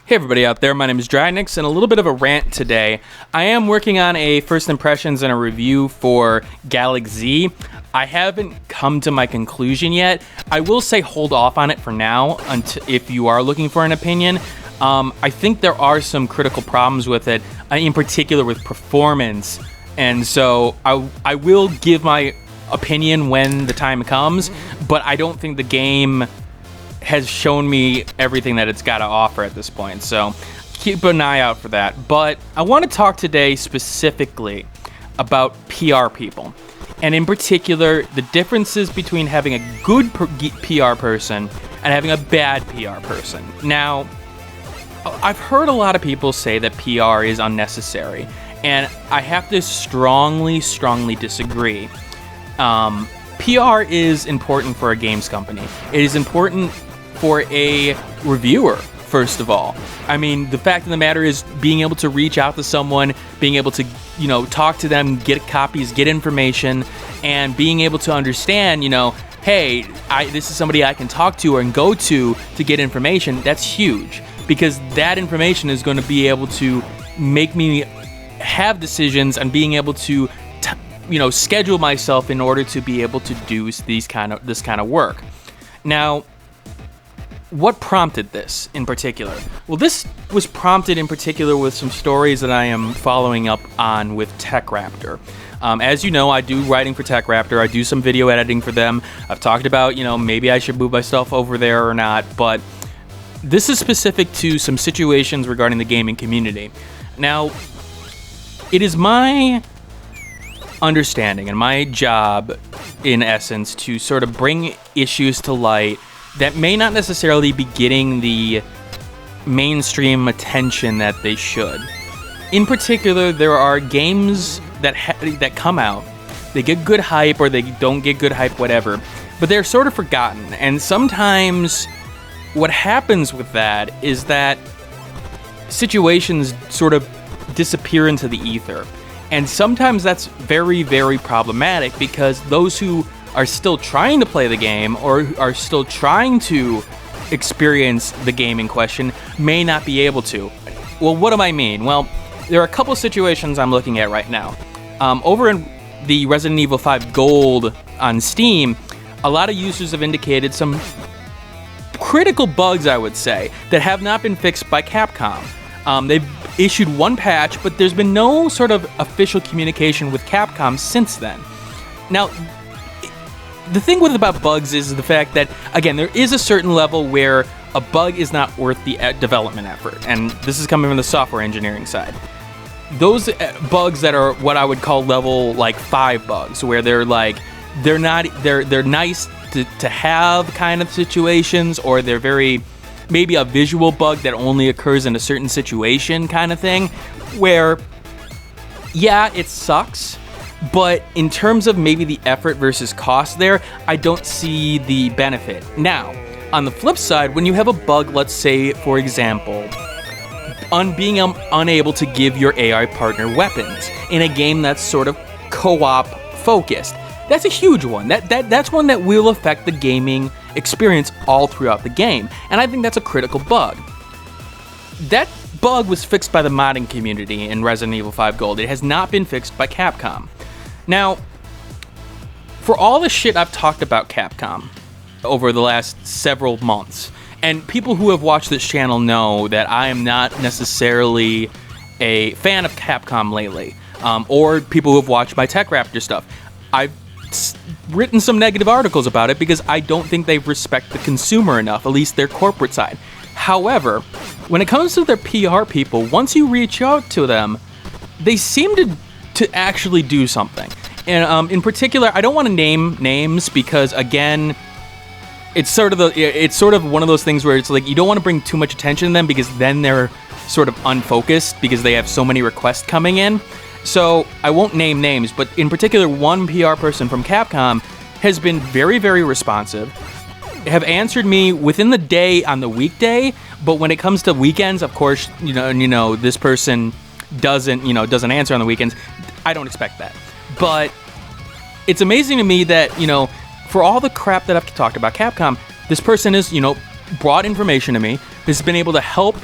Hey everybody out there, my name is Dragnix, and a little bit of a rant today. I am working on a first impressions and a review for Galaxy. I haven't come to my conclusion yet. I will say hold off on it for now until if you are looking for an opinion. I think there are some critical problems with it, in particular with performance, and so I will give my opinion when the time comes, but I don't think the game has shown me everything that it's got to offer at this point, so keep an eye out for that. But I want to talk today specifically about PR people, and in particular the differences between having a good PR person and having a bad PR person. Now, I've heard a lot of people say that PR is unnecessary, and I have to strongly disagree. PR is important for a games company. It is important for a reviewer, first of all. I mean, the fact of the matter is being able to reach out to someone, being able to, talk to them, get copies, get information, and being able to understand, hey, this is somebody I can talk to and go to get information. That's huge, because that information is going to be able to make me have decisions and being able to schedule myself in order to be able to do this kind of work. Now, what prompted this in particular? Well, this was prompted in particular with some stories that I am following up on with TechRaptor. As you know, I do writing for TechRaptor. I do some video editing for them. I've talked about, maybe I should move myself over there or not, but this is specific to some situations regarding the gaming community. Now, it is my understanding and my job, in essence, to sort of bring issues to light that may not necessarily be getting the mainstream attention that they should. In particular, there are games that come out, they get good hype or they don't get good hype, whatever, but they're sort of forgotten. And sometimes what happens with that is that situations sort of disappear into the ether. And sometimes that's very, very problematic, because those who are still trying to play the game or are still trying to experience the game in question may not be able to. Well, what do I mean? Well, there are a couple situations I'm looking at right now. Over in the Resident Evil 5 Gold on Steam, a lot of users have indicated some critical bugs, I would say, that have not been fixed by Capcom. They've issued one patch, but there's been no sort of official communication with Capcom since then. Now, the thing about bugs is the fact that, again, there is a certain level where a bug is not worth the development effort, and this is coming from the software engineering side. Those bugs that are what I would call level 5 bugs, where they're nice to have kind of situations, or they're very maybe a visual bug that only occurs in a certain situation kind of thing, where, yeah, it sucks, but in terms of maybe the effort versus cost there, I don't see the benefit. Now, on the flip side, when you have a bug, let's say, for example, on being unable to give your AI partner weapons in a game that's sort of co-op focused, that's a huge one. That's one that will affect the gaming experience all throughout the game, and I think that's a critical bug. That bug was fixed by the modding community in Resident Evil 5 Gold. It has not been fixed by Capcom. Now, for all the shit I've talked about Capcom over the last several months, and people who have watched this channel know that I am not necessarily a fan of Capcom lately, or people who have watched my TechRaptor stuff, I've written some negative articles about it because I don't think they respect the consumer enough, at least their corporate side. However, when it comes to their PR people, once you reach out to them, they seem to actually do something. And in particular, I don't want to name names because, again, it's sort of one of those things where it's like you don't want to bring too much attention to them, because then they're sort of unfocused because they have so many requests coming in. So I won't name names, but in particular, one PR person from Capcom has been very, very responsive, have answered me within the day on the weekday, but when it comes to weekends, of course, this person doesn't answer on the weekends. I don't expect that. But it's amazing to me that, for all the crap that I've talked about Capcom, this person has, brought information to me, has been able to help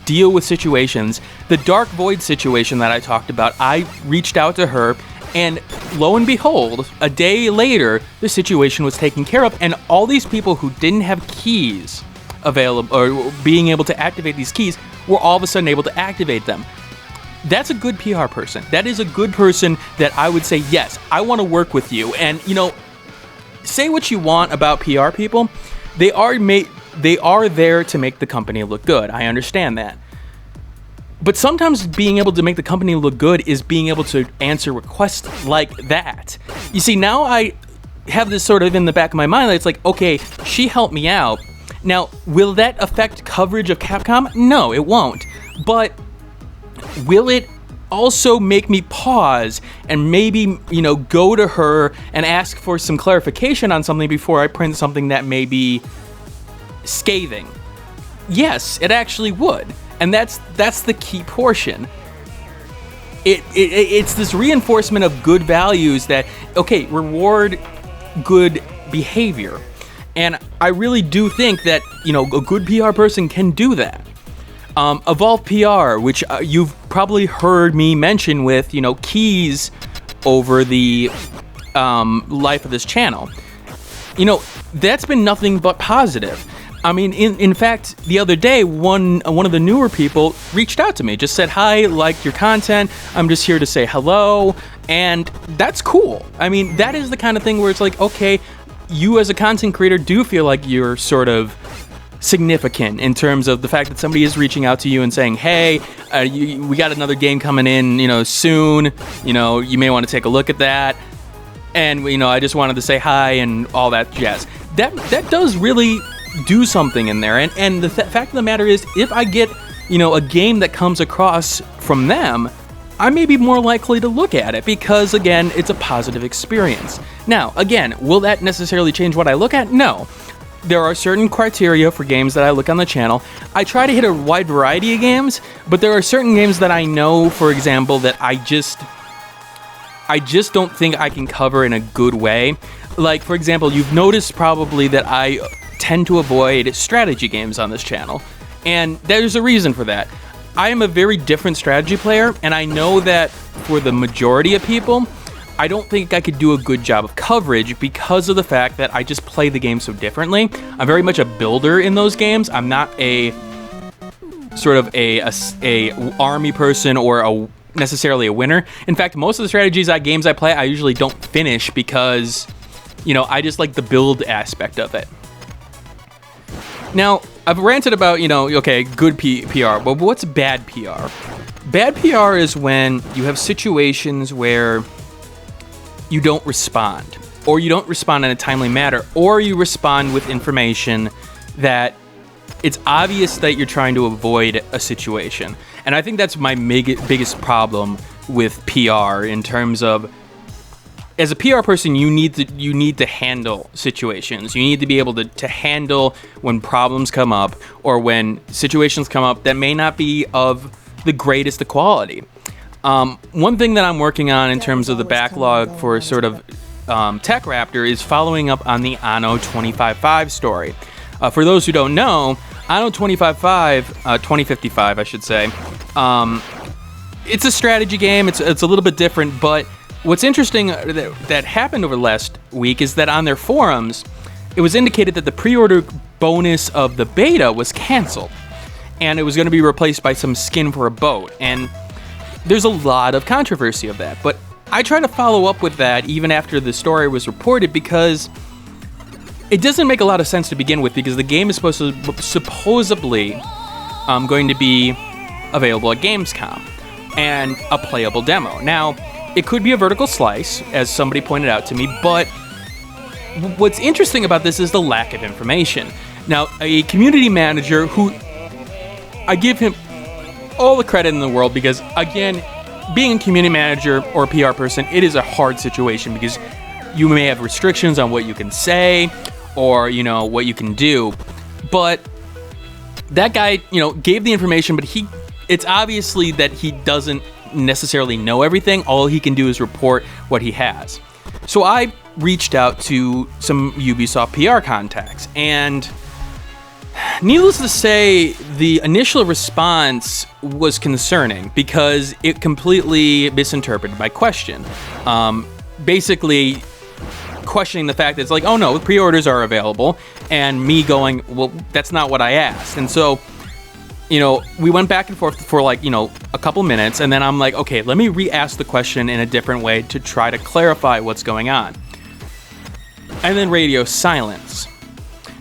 deal with situations. The Dark Void situation that I talked about, I reached out to her, and lo and behold, a day later, the situation was taken care of, and all these people who didn't have keys available, or being able to activate these keys, were all of a sudden able to activate them. That's a good PR person. That is a good person that I would say, yes, I want to work with you. And, say what you want about PR people. They are there to make the company look good. I understand that. But sometimes being able to make the company look good is being able to answer requests like that. You see, now I have this sort of in the back of my mind that it's like, okay, she helped me out. Now, will that affect coverage of Capcom? No, it won't. But will it also make me pause and maybe, go to her and ask for some clarification on something before I print something that may be scathing? Yes, it actually would. And that's the key portion. It's this reinforcement of good values that, okay, reward good behavior. And I really do think that, a good PR person can do that. Evolve PR, which you've probably heard me mention with, keys over the life of this channel. That's been nothing but positive. I mean, in fact, the other day, one of the newer people reached out to me, just said, hi, liked your content, I'm just here to say hello, and that's cool. I mean, that is the kind of thing where it's like, okay, you as a content creator do feel like you're sort of significant in terms of the fact that somebody is reaching out to you and saying, hey, we got another game coming in, soon, you may want to take a look at that, and, I just wanted to say hi and all that jazz. That does really do something in there, and the fact of the matter is, if I get, a game that comes across from them, I may be more likely to look at it because, again, it's a positive experience. Now, again, will that necessarily change what I look at? No. There are certain criteria for games that I look on the channel. I try to hit a wide variety of games, but there are certain games that I know, for example, that I just don't think I can cover in a good way. Like, for example, you've noticed probably that I tend to avoid strategy games on this channel, and there's a reason for that. I am a very different strategy player, and I know that for the majority of people, I don't think I could do a good job of coverage because of the fact that I just play the game so differently. I'm very much a builder in those games. I'm not a sort of a army person or necessarily a winner. In fact, most of the games I play, I usually don't finish because, I just like the build aspect of it. Now, I've ranted about, okay, good PR, but what's bad PR? Bad PR is when you have situations where you don't respond, or you don't respond in a timely manner, or you respond with information that it's obvious that you're trying to avoid a situation. And I think that's my biggest problem with PR in terms of, as a PR person, you need to handle situations. You need to be able to handle when problems come up or when situations come up that may not be of the greatest quality. One thing that I'm working on in terms of the backlog for sort of Tech Raptor is following up on the Anno 25.5 story. For those who don't know, Anno 2055, I should say, it's a strategy game. It's a little bit different, but what's interesting that happened over the last week is that on their forums, it was indicated that the pre-order bonus of the beta was canceled, and it was going to be replaced by some skin for a boat, and there's a lot of controversy of that. But I try to follow up with that even after the story was reported because it doesn't make a lot of sense to begin with, because the game is supposedly going to be available at Gamescom and a playable demo. Now, it could be a vertical slice, as somebody pointed out to me, but what's interesting about this is the lack of information. Now, a community manager who, I give him all the credit in the world because, again, being a community manager or a PR person, it is a hard situation because you may have restrictions on what you can say or, what you can do. But that guy, gave the information, but it's obviously that he doesn't necessarily know everything. All he can do is report what he has. So I reached out to some Ubisoft PR contacts, and Needless to say, the initial response was concerning because it completely misinterpreted my question. Basically, questioning the fact that it's like, oh no, pre-orders are available, and me going, well, that's not what I asked. And so, we went back and forth for a couple minutes, and then I'm like, okay, let me re-ask the question in a different way to try to clarify what's going on. And then radio silence.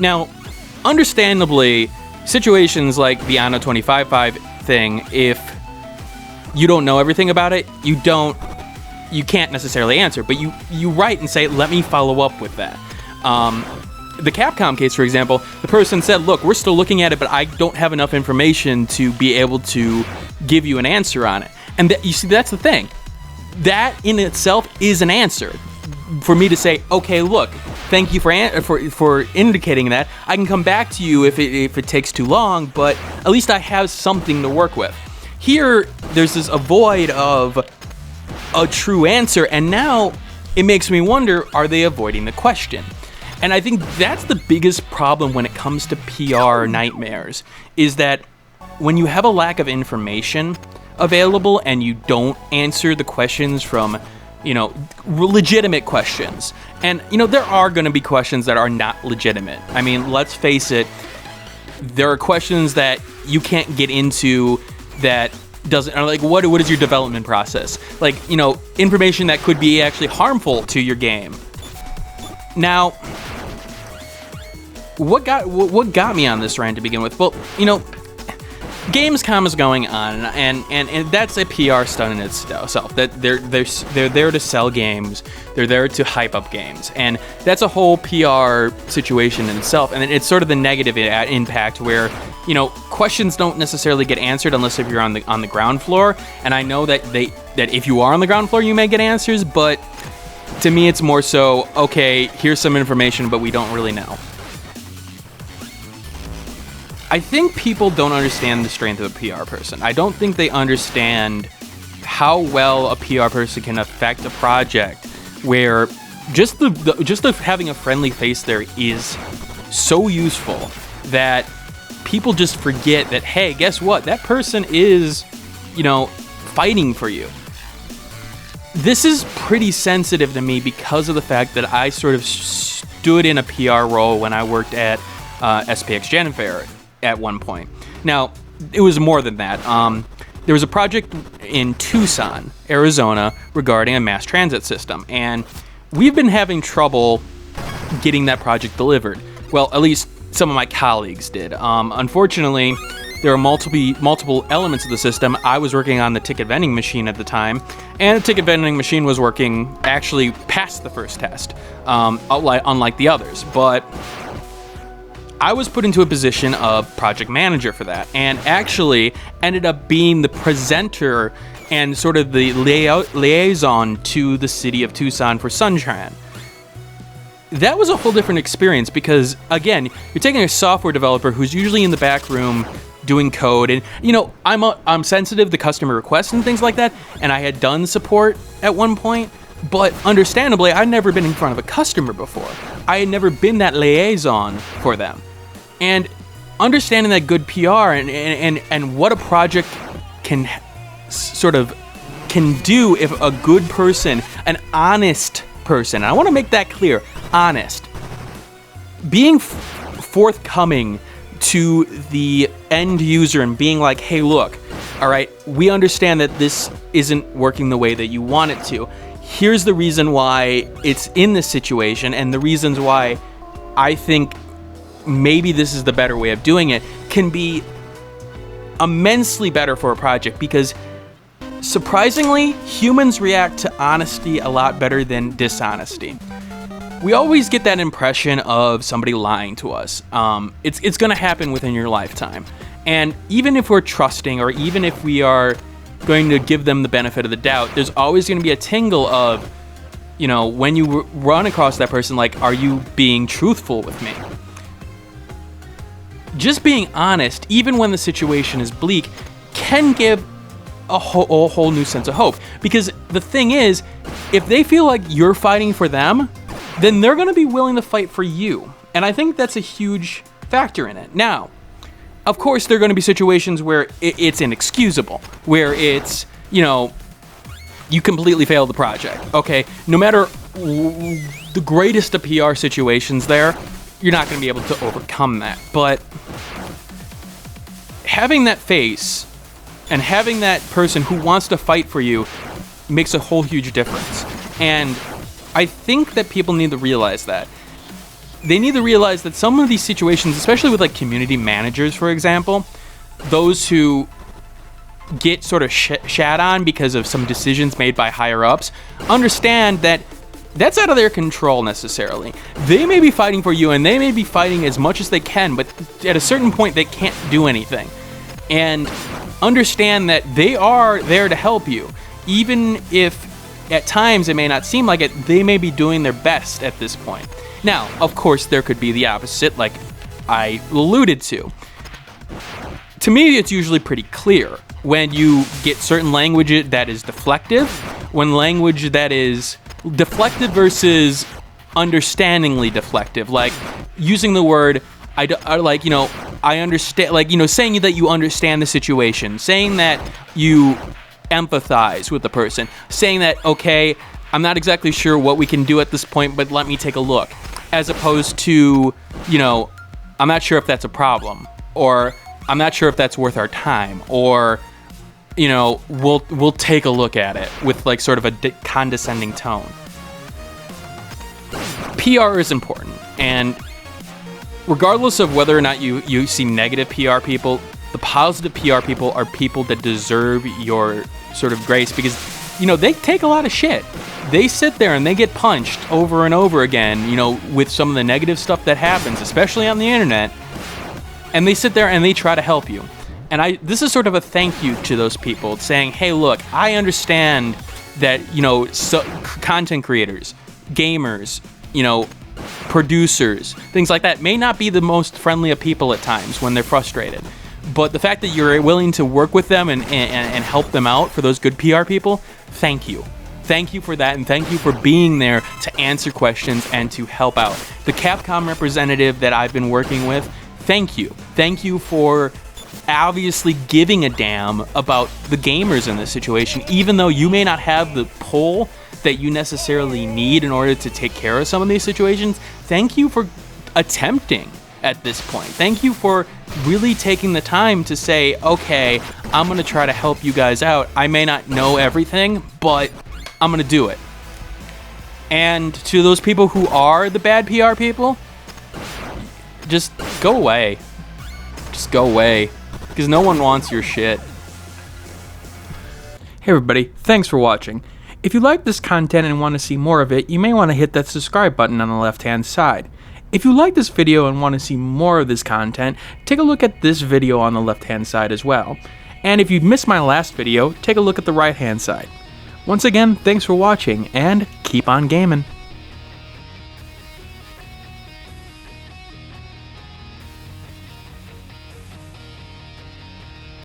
Now, understandably, situations like the Anno 25.5 thing, if you don't know everything about it, you can't necessarily answer, but you write and say, let me follow up with that. The Capcom case, for example, the person said, look, we're still looking at it, but I don't have enough information to be able to give you an answer on it. And you see, that's the thing. That in itself is an answer. For me to say, okay, look, thank you for indicating that. I can come back to you if it takes too long, but at least I have something to work with. Here, there's this void of a true answer, and now it makes me wonder, are they avoiding the question? And I think that's the biggest problem when it comes to PR nightmares, is that when you have a lack of information available and you don't answer the questions from, legitimate questions. And, there are going to be questions that are not legitimate. I mean, let's face it, there are questions that you can't get into that doesn't, or like, what is your development process? Like, information that could be actually harmful to your game. Now, what got me on this rant to begin with? Well, Gamescom is going on, and that's a PR stunt in itself. That they're there to sell games, they're there to hype up games, and that's a whole PR situation in itself. And it's sort of the negative impact where questions don't necessarily get answered unless if you're on the ground floor. And I know that if you are on the ground floor, you may get answers, but to me, it's more so, okay, here's some information, but we don't really know. I think people don't understand the strength of a PR person. I don't think they understand how well a PR person can affect a project where just having a friendly face there is so useful that people just forget that, hey, guess what? That person is, fighting for you. This is pretty sensitive to me because of the fact that I sort of stood in a PR role when I worked at SPX Gen Fair at one point. Now, it was more than that. There was a project in Tucson, Arizona, regarding a mass transit system, and we've been having trouble getting that project delivered. Well, at least some of my colleagues did. Unfortunately, there are multiple elements of the system. I was working on the ticket vending machine at the time, and the ticket vending machine was working actually past the first test, unlike the others. But I was put into a position of project manager for that, and actually ended up being the presenter and sort of the liaison to the city of Tucson for Suntran. That was a whole different experience because, again, you're taking a software developer who's usually in the back room doing code, and I'm sensitive to customer requests and things like that, and I had done support at one point, but understandably, I'd never been in front of a customer before. I had never been that liaison for them. And understanding that good PR and what a project can do if a good person, an honest person, and I want to make that clear, honest, being forthcoming to the end user and being like, hey, look, all right, we understand that this isn't working the way that you want it to. Here's the reason why it's in this situation, and the reasons why I think maybe this is the better way of doing it, can be immensely better for a project, because surprisingly, humans react to honesty a lot better than dishonesty. We always get that impression of somebody lying to us. It's going to happen within your lifetime. And even if we're trusting, or even if we are going to give them the benefit of the doubt, there's always going to be a tingle of, when you run across that person, like, are you being truthful with me? Just being honest, even when the situation is bleak, can give a whole new sense of hope. Because the thing is, if they feel like you're fighting for them, then they're going to be willing to fight for you. And I think that's a huge factor in it. Now, of course, there are going to be situations where it's inexcusable, where it's, you know, you completely failed the project. Okay, no matter the greatest of PR situations there, you're not going to be able to overcome that. But having that face and having that person who wants to fight for you makes a whole huge difference. And I think that people need to realize that. They need to realize that some of these situations, especially with like community managers, for example, those who get sort of shat on because of some decisions made by higher ups, understand that that's out of their control necessarily. They may be fighting for you and they may be fighting as much as they can, but at a certain point they can't do anything. And understand that they are there to help you. Even if at times it may not seem like it, they may be doing their best at this point. Now, of course, there could be the opposite, like I alluded to. To me, it's usually pretty clear when you get certain language that is deflective, when language that is deflective versus understandingly deflective, like using the word, I understand, like, you know, saying that you understand the situation, saying that you empathize with the person, saying that, okay, I'm not exactly sure what we can do at this point, but let me take a look, as opposed to, you know, I'm not sure if that's a problem, or I'm not sure if that's worth our time, or, you know, we'll take a look at it with like sort of a condescending tone. PR is important, and regardless of whether or not you see negative PR people, the positive PR people are people that deserve your sort of grace, because, you know, they take a lot of shit. They sit there and they get punched over and over again, you know, with some of the negative stuff that happens, especially on the internet, and they sit there and they try to help you. And this is sort of a thank you to those people, saying, hey, look, I understand that, you know, content creators, gamers, you know, producers, things like that may not be the most friendly of people at times when they're frustrated. But the fact that you're willing to work with them and help them out, for those good PR people, thank you. Thank you for that, and thank you for being there to answer questions and to help out. The Capcom representative that I've been working with, thank you. Thank you for obviously giving a damn about the gamers in this situation, even though you may not have the pull that you necessarily need in order to take care of some of these situations. Thank you for attempting at this point. Thank you for really taking the time to say, okay, I'm going to try to help you guys out. I may not know everything, but I'm going to do it. And to those people who are the bad PR people, just go away. Just go away. Because no one wants your shit. Hey everybody, thanks for watching. If you like this content and want to see more of it, you may want to hit that subscribe button on the left hand side. If you like this video and want to see more of this content, take a look at this video on the left hand side as well. And if you missed my last video, take a look at the right hand side. Once again, thanks for watching, and keep on gaming.